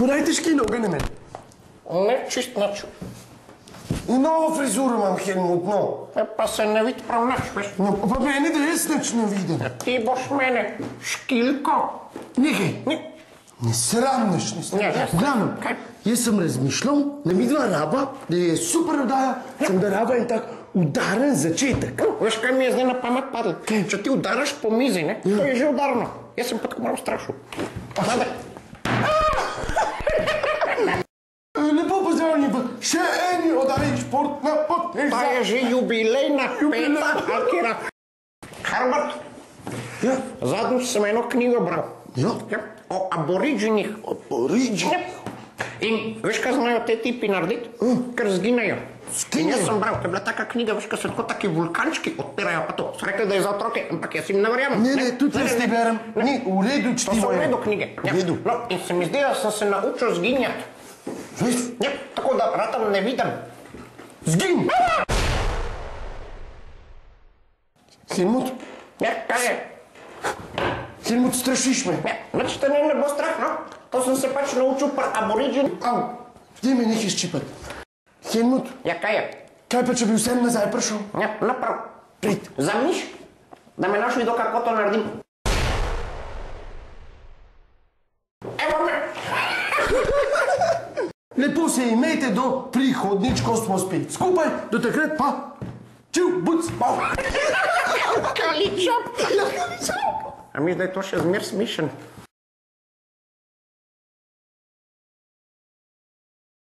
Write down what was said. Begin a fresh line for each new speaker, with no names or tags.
Порайте шкина, огъне мен.
Не чист начин.
И нова фризура имам, Хелмут, но.
Па се не вид правнач, беш.
Па мене да е значно виден.
Ти бош мене, шкилко.
Никай. Не срамнеш, не срамнеш. Главно, я съм размишлял, да ми идва раба, да е супер удая, съм да раба и так ударен зачетък.
Виж кай ми е на памет падал, че ти удараш по мизи, не? Той е же ударно. Я съм път много страшно. Наде.
Не по-поздравни път. Ще ни удари спортна път.
Това е же юбилейна пета, Акира. Харбърт. Задно съм едно книга брал. О абориджиних.
Абориджиних?
И виж ка знаю те типи нардит, кър сгинаю. И не съм брал, те бля така книга, виж ка след таки вулканчки отпирая пато. Срекли да е за отроке, ампак я си им наварявам.
Не, тут не сте берам. Не, уредо четиво е.
То са уредо книги.
Уредо.
Но и се ми здея съм се научил сгинят.
Виж?
Не, тако да ратам не видам.
Сгин! Хелмут?
Не, кай е?
Хелмут, страшиш ме.
Не, значи те не бо страх, но? То съм се пач научил пар абориджин.
Ау, вди ме нех изчипат. Хелмут?
Я кай е?
Кай па, че би усем назай пръшъл?
Не, направо.
Прит.
Замниш? Да ме нашли до каквото наредим. Ево ме!
Лепо се имейте до приходничко спи. Скупай, до такрет, па. Чил, буц, пау.
Каличоп! Ами да е то ще змир смишен.